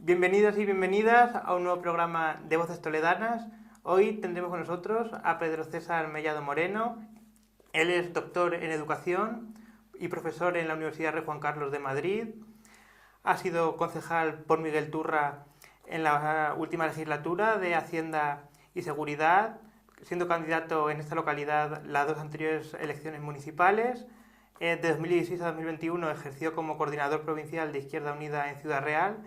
Bienvenidos y bienvenidas a un nuevo programa de Voces Toledanas. Hoy tendremos con nosotros a Pedro César Mellado Moreno. Él es doctor en Educación y profesor en la Universidad Rey Juan Carlos de Madrid. Ha sido concejal por Miguel Turra en la última legislatura de Hacienda y Seguridad, siendo candidato en esta localidad las dos anteriores elecciones municipales. De 2016 a 2021 ejerció como coordinador provincial de Izquierda Unida en Ciudad Real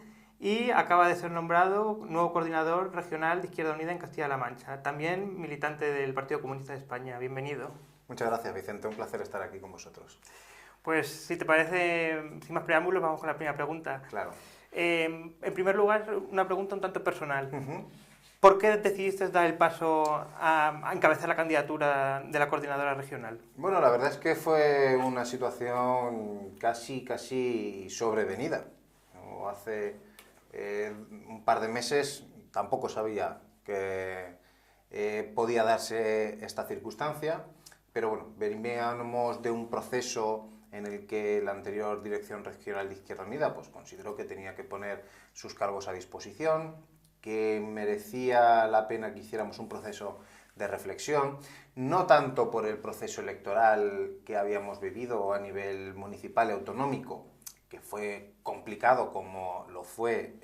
y acaba de ser nombrado nuevo coordinador regional de Izquierda Unida en Castilla-La Mancha. También militante del Partido Comunista de España. Bienvenido. Muchas gracias, Vicente. Un placer estar aquí con vosotros. Pues si te parece, sin más preámbulos, vamos con la primera pregunta. Claro. En primer lugar, una pregunta un tanto personal. ¿Por qué decidiste dar el paso a encabezar la candidatura de la coordinadora regional? Bueno, la verdad es que fue una situación casi sobrevenida. Hace un par de meses tampoco sabía que podía darse esta circunstancia, pero bueno, veníamos de un proceso en el que la anterior Dirección Regional de Izquierda Unida pues consideró que tenía que poner sus cargos a disposición, que merecía la pena que hiciéramos un proceso de reflexión, no tanto por el proceso electoral que habíamos vivido a nivel municipal y autonómico, que fue complicado como lo fue,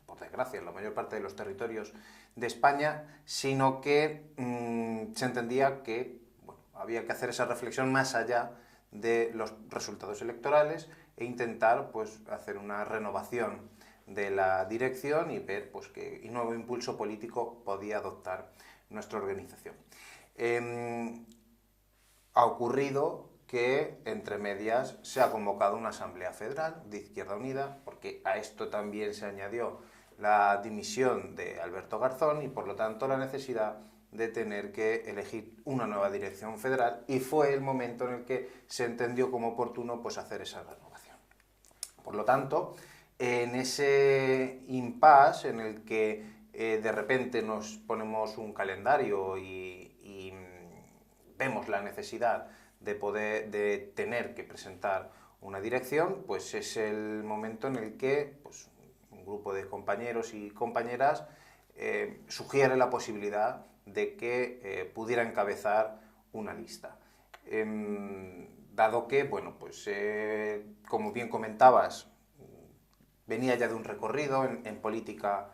por desgracia, en la mayor parte de los territorios de España, sino que se entendía que había que hacer esa reflexión más allá de los resultados electorales e intentar pues, hacer una renovación de la dirección y ver pues, qué nuevo impulso político podía adoptar nuestra organización. Ha ocurrido que, entre medias, se ha convocado una Asamblea Federal de Izquierda Unida, porque a esto también se añadió la dimisión de Alberto Garzón y, por lo tanto, la necesidad de tener que elegir una nueva dirección federal, y fue el momento en el que se entendió como oportuno pues, hacer esa renovación. Por lo tanto, en ese impasse en el que de repente nos ponemos un calendario y vemos la necesidad de tener que presentar una dirección, pues es el momento en el que pues, un grupo de compañeros y compañeras sugiere la posibilidad de que pudiera encabezar una lista. Dado que, bueno, pues como bien comentabas, venía ya de un recorrido en política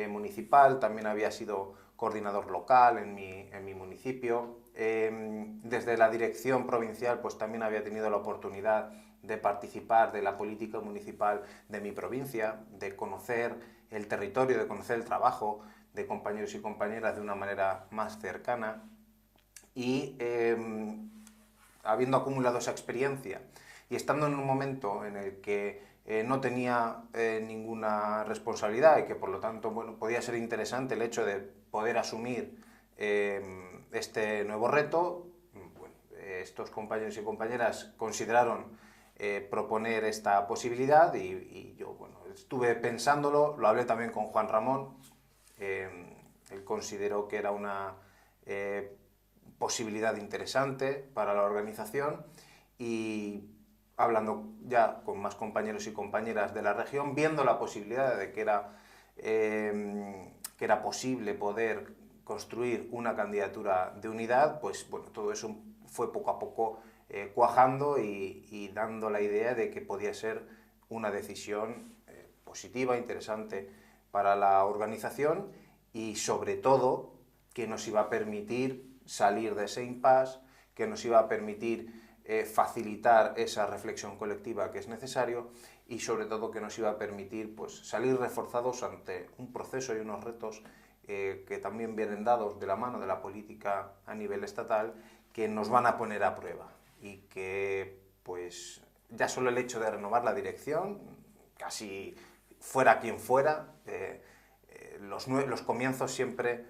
municipal, también había sido coordinador local en mi municipio. Desde la dirección provincial pues también había tenido la oportunidad de participar de la política municipal de mi provincia, de conocer el territorio, de conocer el trabajo de compañeros y compañeras de una manera más cercana, y habiendo acumulado esa experiencia y estando en un momento en el que no tenía ninguna responsabilidad y que por lo tanto bueno, podía ser interesante el hecho de poder asumir este nuevo reto, bueno, estos compañeros y compañeras consideraron proponer esta posibilidad y yo bueno, estuve pensándolo, lo hablé también con Juan Ramón. Él consideró que era una posibilidad interesante para la organización, y hablando ya con más compañeros y compañeras de la región, viendo la posibilidad de que era posible poder construir una candidatura de unidad, pues bueno, todo eso fue poco a poco cuajando y dando la idea de que podía ser una decisión positiva, interesante para la organización, y sobre todo que nos iba a permitir salir de ese impasse, que nos iba a permitir facilitar esa reflexión colectiva que es necesario, y sobre todo que nos iba a permitir pues, salir reforzados ante un proceso y unos retos que también vienen dados de la mano de la política a nivel estatal, que nos van a poner a prueba, y que pues ya solo el hecho de renovar la dirección, casi fuera quien fuera, los comienzos siempre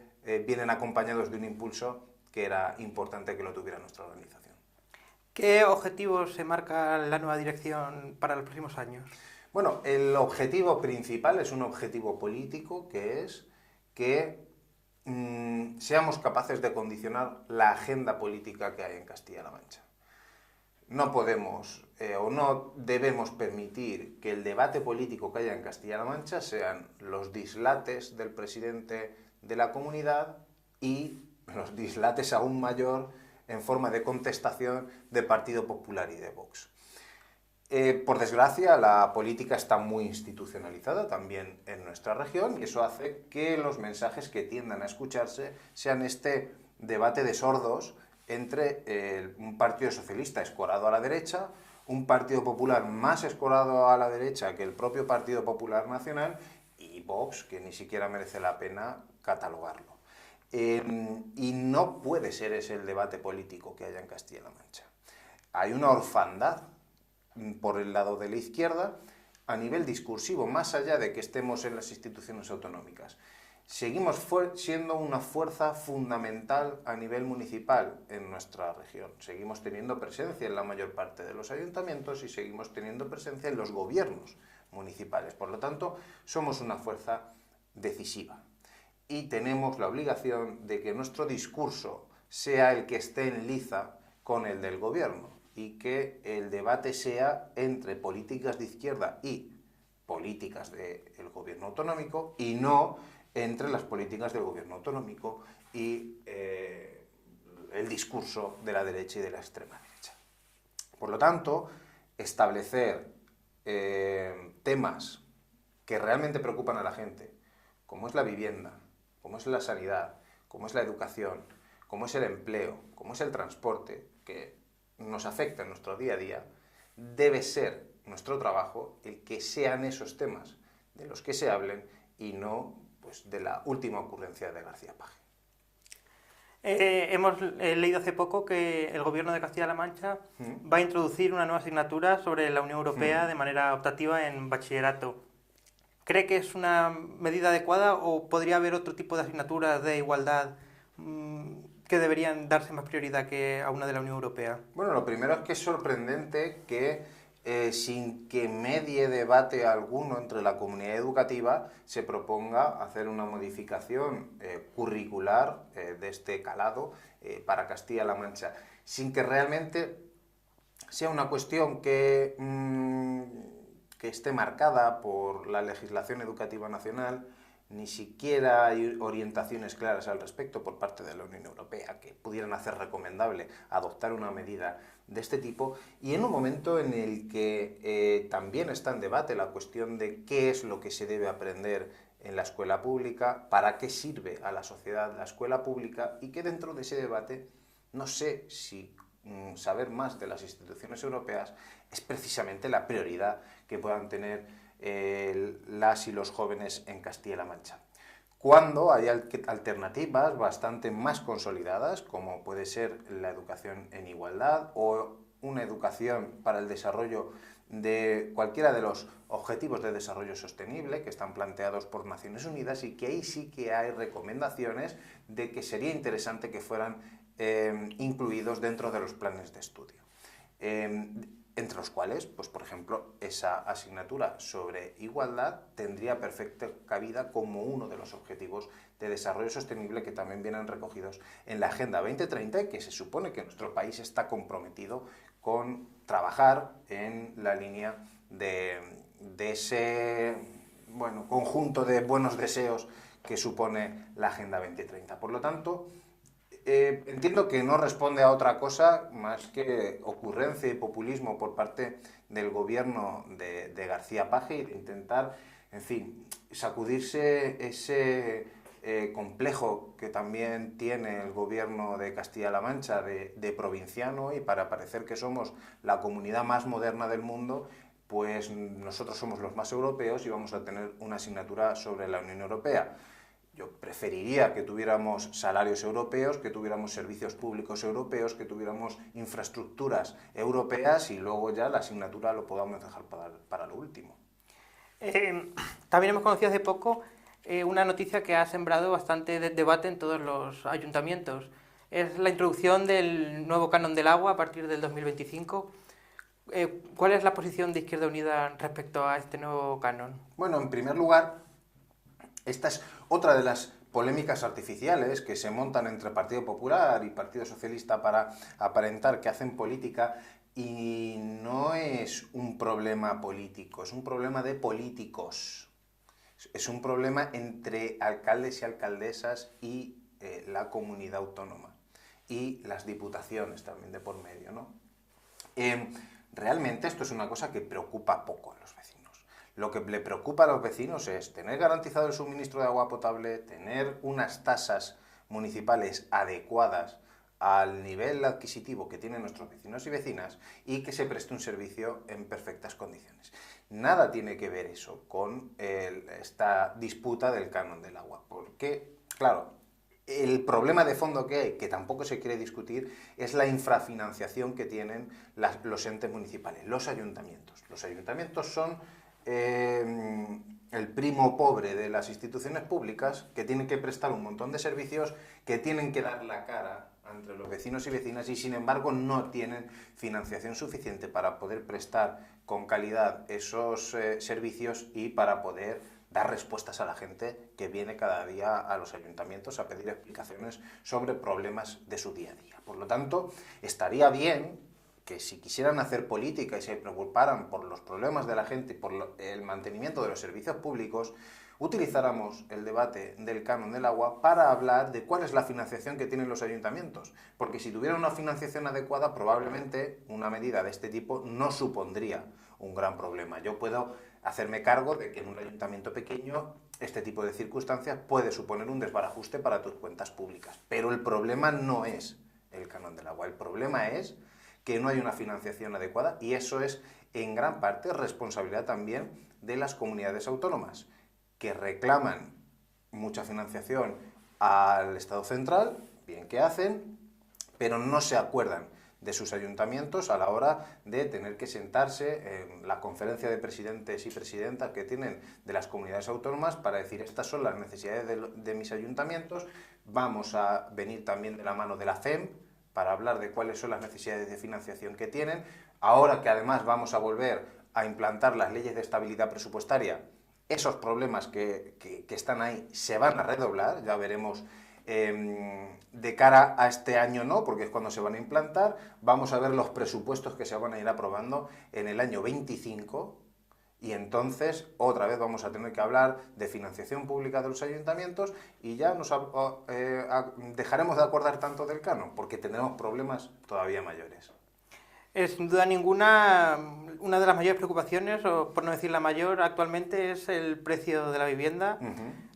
vienen acompañados de un impulso que era importante que lo tuviera nuestra organización. ¿Qué objetivos se marca la nueva dirección para los próximos años? Bueno, el objetivo principal es un objetivo político, que es que seamos capaces de condicionar la agenda política que hay en Castilla-La Mancha. no podemos o no debemos permitir que el debate político que haya en Castilla-La Mancha sean los dislates del presidente de la comunidad y los dislates aún mayor en forma de contestación del Partido Popular y de Vox. Por desgracia, la política está muy institucionalizada también en nuestra región y eso hace que los mensajes que tiendan a escucharse sean este debate de sordos entre un partido socialista escorado a la derecha, un Partido Popular más escorado a la derecha que el propio Partido Popular Nacional y Vox, que ni siquiera merece la pena catalogarlo. Y no puede ser ese el debate político que haya en Castilla-La Mancha. Hay una orfandad por el lado de la izquierda a nivel discursivo, más allá de que estemos en las instituciones autonómicas. Seguimos siendo una fuerza fundamental a nivel municipal en nuestra región. Seguimos teniendo presencia en la mayor parte de los ayuntamientos y seguimos teniendo presencia en los gobiernos municipales. Por lo tanto, somos una fuerza decisiva y tenemos la obligación de que nuestro discurso sea el que esté en liza con el del gobierno y que el debate sea entre políticas de izquierda y políticas del gobierno autonómico y no entre las políticas del gobierno autonómico y el discurso de la derecha y de la extrema derecha. Por lo tanto, establecer temas que realmente preocupan a la gente, como es la vivienda, como es la sanidad, como es la educación, como es el empleo, como es el transporte, que nos afecta en nuestro día a día, debe ser nuestro trabajo el que sean esos temas de los que se hablen y no pues, de la última ocurrencia de García Paje. Hemos leído hace poco que el Gobierno de Castilla-La Mancha va a introducir una nueva asignatura sobre la Unión Europea de manera optativa en bachillerato. ¿Cree que es una medida adecuada o podría haber otro tipo de asignaturas de igualdad que deberían darse más prioridad que a una de la Unión Europea? Bueno, lo primero es que es sorprendente que sin que medie debate alguno entre la comunidad educativa se proponga hacer una modificación curricular de este calado para Castilla-La Mancha, sin que realmente sea una cuestión que esté marcada por la legislación educativa nacional. Ni siquiera hay orientaciones claras al respecto por parte de la Unión Europea que pudieran hacer recomendable adoptar una medida de este tipo, y en un momento en el que también está en debate la cuestión de qué es lo que se debe aprender en la escuela pública, para qué sirve a la sociedad la escuela pública, y que dentro de ese debate no sé si saber más de las instituciones europeas es precisamente la prioridad que puedan tener las y los jóvenes en Castilla-La Mancha. Cuando hay alternativas bastante más consolidadas, como puede ser la educación en igualdad o una educación para el desarrollo de cualquiera de los objetivos de desarrollo sostenible que están planteados por Naciones Unidas, y que ahí sí que hay recomendaciones de que sería interesante que fueran incluidos dentro de los planes de estudio. Entre los cuales, pues, por ejemplo, esa asignatura sobre igualdad tendría perfecta cabida como uno de los objetivos de desarrollo sostenible que también vienen recogidos en la Agenda 2030 y que se supone que nuestro país está comprometido con trabajar en la línea de ese conjunto de buenos deseos que supone la Agenda 2030. Por lo tanto, entiendo que no responde a otra cosa más que ocurrencia y populismo por parte del gobierno de García Paje y de intentar, en fin, sacudirse ese complejo que también tiene el gobierno de Castilla-La Mancha de provinciano, y para parecer que somos la comunidad más moderna del mundo, pues nosotros somos los más europeos y vamos a tener una asignatura sobre la Unión Europea. Yo preferiría que tuviéramos salarios europeos, que tuviéramos servicios públicos europeos, que tuviéramos infraestructuras europeas, y luego ya la asignatura lo podamos dejar para lo último. También hemos conocido hace poco una noticia que ha sembrado bastante debate en todos los ayuntamientos. Es la introducción del nuevo canon del agua a partir del 2025. ¿Cuál es la posición de Izquierda Unida respecto a este nuevo canon? Bueno, en primer lugar, esta es otra de las polémicas artificiales que se montan entre Partido Popular y Partido Socialista para aparentar que hacen política, y no es un problema político, es un problema de políticos. Es un problema entre alcaldes y alcaldesas y la comunidad autónoma y las diputaciones también de por medio, ¿no? Realmente esto es una cosa que preocupa poco a los vecinos. Lo que le preocupa a los vecinos es tener garantizado el suministro de agua potable, tener unas tasas municipales adecuadas al nivel adquisitivo que tienen nuestros vecinos y vecinas y que se preste un servicio en perfectas condiciones. Nada tiene que ver eso con esta disputa del canon del agua, porque, claro, el problema de fondo que hay, que tampoco se quiere discutir, es la infrafinanciación que tienen los entes municipales, los ayuntamientos. Los ayuntamientos son el primo pobre de las instituciones públicas, que tienen que prestar un montón de servicios, que tienen que dar la cara entre los vecinos y vecinas y sin embargo no tienen financiación suficiente para poder prestar con calidad esos servicios y para poder dar respuestas a la gente que viene cada día a los ayuntamientos a pedir explicaciones sobre problemas de su día a día. Por lo tanto, estaría bien que si quisieran hacer política y se preocuparan por los problemas de la gente y por el mantenimiento de los servicios públicos, utilizáramos el debate del canon del agua para hablar de cuál es la financiación que tienen los ayuntamientos. Porque si tuvieran una financiación adecuada, probablemente una medida de este tipo no supondría un gran problema. Yo puedo hacerme cargo de que en un ayuntamiento pequeño este tipo de circunstancias puede suponer un desbarajuste para tus cuentas públicas. Pero el problema no es el canon del agua, el problema es que no hay una financiación adecuada y eso es en gran parte responsabilidad también de las comunidades autónomas, que reclaman mucha financiación al Estado central, bien que hacen, pero no se acuerdan de sus ayuntamientos a la hora de tener que sentarse en la conferencia de presidentes y presidentas que tienen de las comunidades autónomas para decir estas son las necesidades de mis ayuntamientos, vamos a venir también de la mano de la FEM para hablar de cuáles son las necesidades de financiación que tienen, ahora que además vamos a volver a implantar las leyes de estabilidad presupuestaria, esos problemas que están ahí se van a redoblar, ya veremos. De cara a este año no, porque es cuando se van a implantar, vamos a ver los presupuestos que se van a ir aprobando en el año 25 y entonces otra vez vamos a tener que hablar de financiación pública de los ayuntamientos y ya nos dejaremos de acordar tanto del canon, porque tendremos problemas todavía mayores. Es sin duda ninguna una de las mayores preocupaciones, o por no decir la mayor, actualmente es el precio de la vivienda.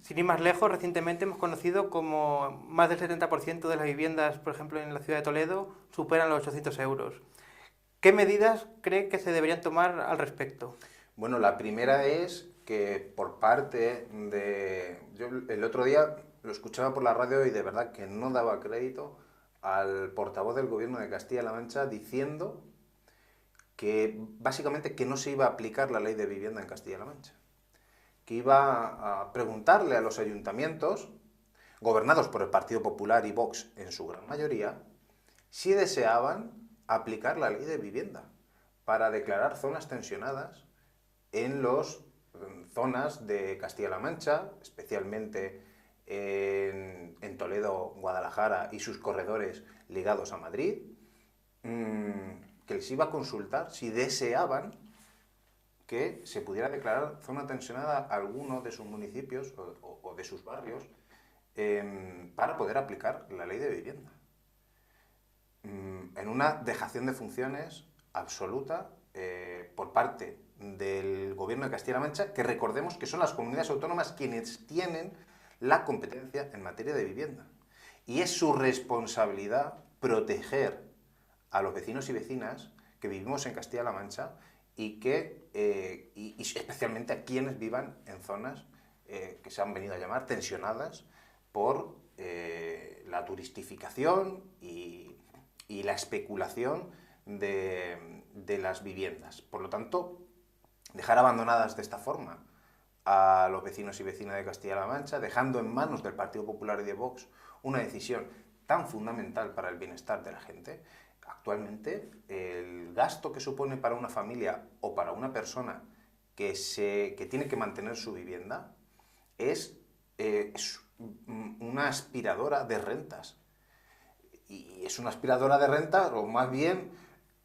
Sin ir más lejos, recientemente hemos conocido como más del 70% de las viviendas, por ejemplo, en la ciudad de Toledo, superan los 800 euros. ¿Qué medidas cree que se deberían tomar al respecto? Bueno, la primera es que por parte de... Yo el otro día lo escuchaba por la radio y de verdad que no daba crédito al portavoz del Gobierno de Castilla-La Mancha diciendo que básicamente que no se iba a aplicar la ley de vivienda en Castilla-La Mancha, que iba a preguntarle a los ayuntamientos, gobernados por el Partido Popular y Vox en su gran mayoría, si deseaban aplicar la ley de vivienda para declarar zonas tensionadas en las zonas de Castilla-La Mancha, especialmente en Toledo, Guadalajara y sus corredores ligados a Madrid, que les iba a consultar si deseaban que se pudiera declarar zona tensionada a alguno de sus municipios o de sus barrios para poder aplicar la ley de vivienda. En una dejación de funciones absoluta por parte del Gobierno de Castilla-La Mancha, que recordemos que son las comunidades autónomas quienes tienen la competencia en materia de vivienda. Y es su responsabilidad proteger a los vecinos y vecinas que vivimos en Castilla-La Mancha y especialmente a quienes vivan en zonas que se han venido a llamar tensionadas por la turistificación y la especulación de las viviendas. Por lo tanto, dejar abandonadas de esta forma a los vecinos y vecinas de Castilla-La Mancha, dejando en manos del Partido Popular y de Vox una decisión tan fundamental para el bienestar de la gente. Actualmente, el gasto que supone para una familia o para una persona que tiene que mantener su vivienda es una aspiradora de rentas. Y es una aspiradora de rentas, o más bien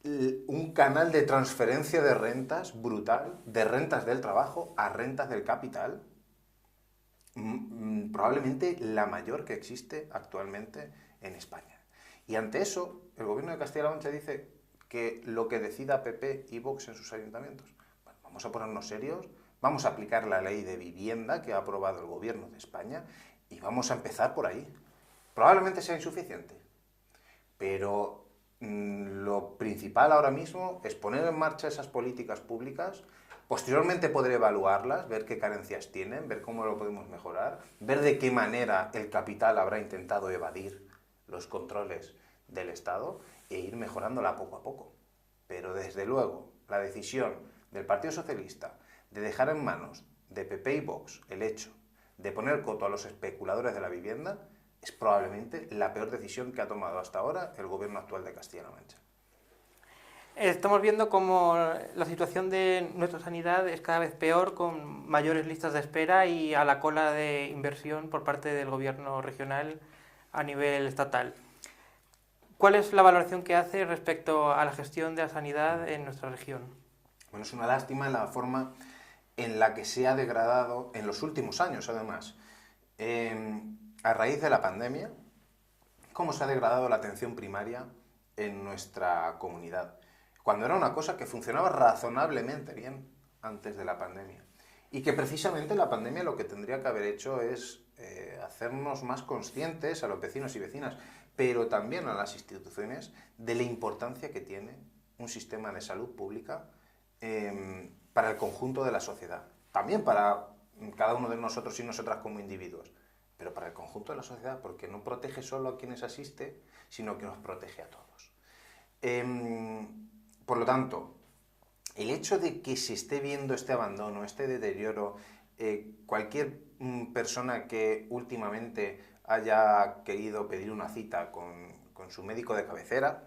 un canal de transferencia de rentas brutal, de rentas del trabajo a rentas del capital, probablemente la mayor que existe actualmente en España. Y ante eso, el gobierno de Castilla-La Mancha dice que lo que decida PP y Vox en sus ayuntamientos. Bueno, vamos a ponernos serios, vamos a aplicar la ley de vivienda que ha aprobado el gobierno de España y vamos a empezar por ahí. Probablemente sea insuficiente, pero lo principal ahora mismo es poner en marcha esas políticas públicas. Posteriormente podré evaluarlas, ver qué carencias tienen, ver cómo lo podemos mejorar, ver de qué manera el capital habrá intentado evadir los controles del Estado e ir mejorándola poco a poco. Pero desde luego, la decisión del Partido Socialista de dejar en manos de PP y Vox el hecho de poner coto a los especuladores de la vivienda es probablemente la peor decisión que ha tomado hasta ahora el gobierno actual de Castilla-La Mancha. Estamos viendo cómo la situación de nuestra sanidad es cada vez peor, con mayores listas de espera y a la cola de inversión por parte del gobierno regional a nivel estatal. ¿Cuál es la valoración que hace respecto a la gestión de la sanidad en nuestra región? Bueno, es una lástima la forma en la que se ha degradado en los últimos años, además. A raíz de la pandemia, cómo se ha degradado la atención primaria en nuestra comunidad, cuando era una cosa que funcionaba razonablemente bien antes de la pandemia. Y que precisamente la pandemia lo que tendría que haber hecho es hacernos más conscientes a los vecinos y vecinas, pero también a las instituciones, de la importancia que tiene un sistema de salud pública para el conjunto de la sociedad. También para cada uno de nosotros y nosotras como individuos, pero para el conjunto de la sociedad, porque no protege solo a quienes asiste, sino que nos protege a todos. Por lo tanto, el hecho de que se esté viendo este abandono, este deterioro, cualquier persona que últimamente haya querido pedir una cita con su médico de cabecera,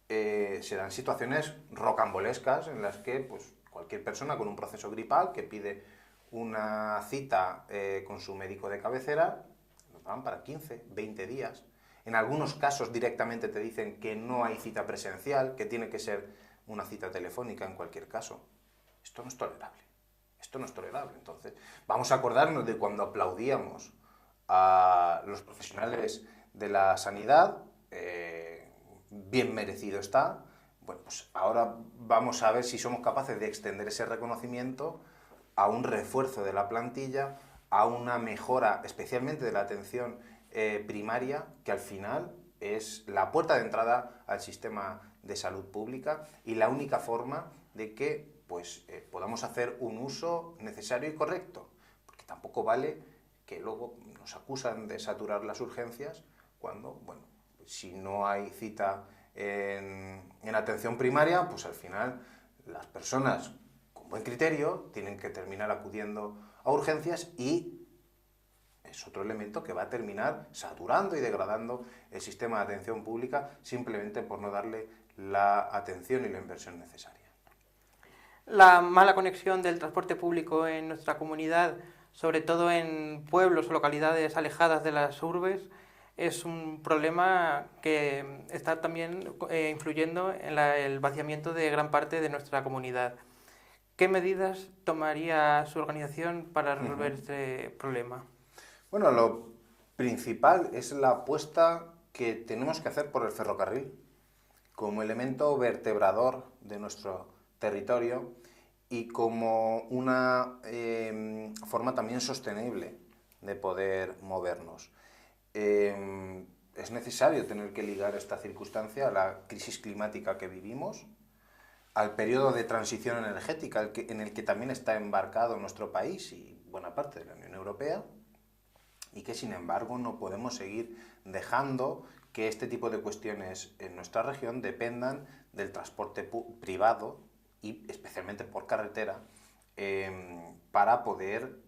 se dan situaciones rocambolescas en las que pues, cualquier persona con un proceso gripal que pide una cita con su médico de cabecera, nos dan para 15, 20 días. En algunos casos directamente te dicen que no hay cita presencial, que tiene que ser una cita telefónica en cualquier caso. Esto no es tolerable. Esto no es tolerable. Entonces, vamos a acordarnos de cuando aplaudíamos a los profesionales de la sanidad, bien merecido está. Bueno, pues ahora vamos a ver si somos capaces de extender ese reconocimiento a un refuerzo de la plantilla, a una mejora especialmente de la atención primaria, que al final es la puerta de entrada al sistema de salud pública y la única forma de que pues, podamos hacer un uso necesario y correcto, porque tampoco vale que luego nos acusan de saturar las urgencias cuando, bueno, si no hay cita en atención primaria, pues al final las personas con buen criterio tienen que terminar acudiendo a urgencias y es otro elemento que va a terminar saturando y degradando el sistema de atención pública simplemente por no darle la atención y la inversión necesaria. La mala conexión del transporte público en nuestra comunidad, sobre todo en pueblos o localidades alejadas de las urbes, es un problema que está también influyendo en el vaciamiento de gran parte de nuestra comunidad. ¿Qué medidas tomaría su organización para resolver este problema? Bueno, lo principal es la apuesta que tenemos que hacer por el ferrocarril como elemento vertebrador de nuestro territorio y como una forma también sostenible de poder movernos. Es necesario tener que ligar esta circunstancia a la crisis climática que vivimos, al periodo de transición energética en el que también está embarcado nuestro país y buena parte de la Unión Europea, y que sin embargo no podemos seguir dejando que este tipo de cuestiones en nuestra región dependan del transporte privado y especialmente por carretera para poder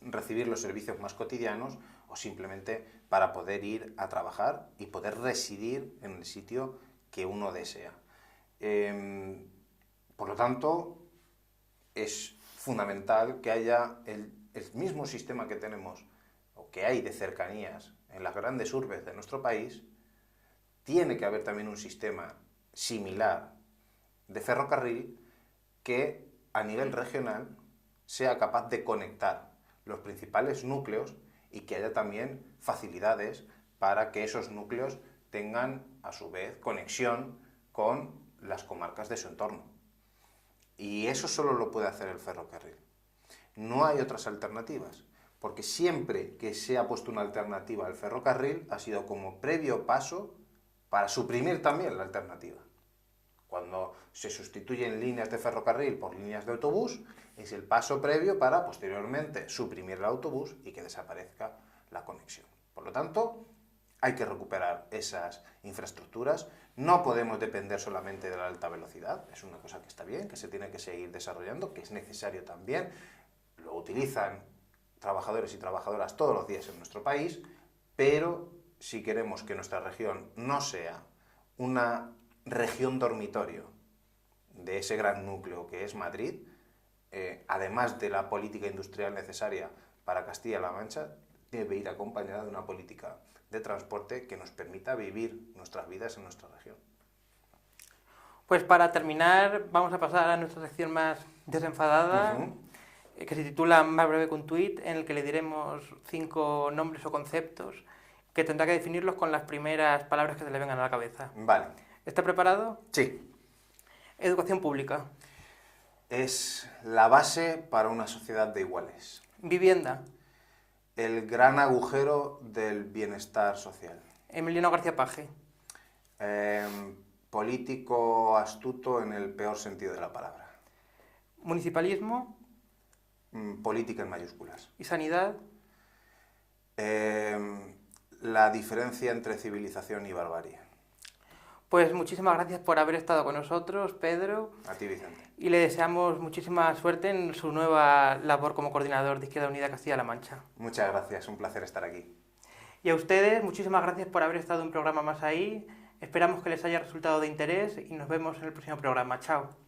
recibir los servicios más cotidianos o simplemente para poder ir a trabajar y poder residir en el sitio que uno desea. Por lo tanto, es fundamental que haya el mismo sistema que tenemos o que hay de cercanías en las grandes urbes de nuestro país. Tiene que haber también un sistema similar de ferrocarril que a nivel regional sea capaz de conectar los principales núcleos y que haya también facilidades para que esos núcleos tengan a su vez conexión con las comarcas de su entorno. Y eso solo lo puede hacer el ferrocarril. No hay otras alternativas, porque siempre que se ha puesto una alternativa al ferrocarril ha sido como previo paso para suprimir también la alternativa. Cuando se sustituyen líneas de ferrocarril por líneas de autobús, es el paso previo para posteriormente suprimir el autobús y que desaparezca la conexión. Por lo tanto, hay que recuperar esas infraestructuras. No podemos depender solamente de la alta velocidad, es una cosa que está bien, que se tiene que seguir desarrollando, que es necesario también. Lo utilizan trabajadores y trabajadoras todos los días en nuestro país, pero si queremos que nuestra región no sea una región dormitorio de ese gran núcleo que es Madrid, además de la política industrial necesaria para Castilla-La Mancha, debe ir acompañada de una política de transporte que nos permita vivir nuestras vidas en nuestra región. Pues para terminar, vamos a pasar a nuestra sección más desenfadada, que se titula Más breve que un tuit, en el que le diremos 5 nombres o conceptos que tendrá que definirlos con las primeras palabras que se le vengan a la cabeza. Vale. ¿Está preparado? Sí. Educación pública. Es la base para una sociedad de iguales. Vivienda. El gran agujero del bienestar social. Emiliano García Paje. Político astuto en el peor sentido de la palabra. Municipalismo. Política en mayúsculas. Y sanidad. La diferencia entre civilización y barbarie. Pues muchísimas gracias por haber estado con nosotros, Pedro. A ti, Vicente. Y le deseamos muchísima suerte en su nueva labor como coordinador de Izquierda Unida Castilla-La Mancha. Muchas gracias, un placer estar aquí. Y a ustedes, muchísimas gracias por haber estado un programa más ahí. Esperamos que les haya resultado de interés y nos vemos en el próximo programa. Chao.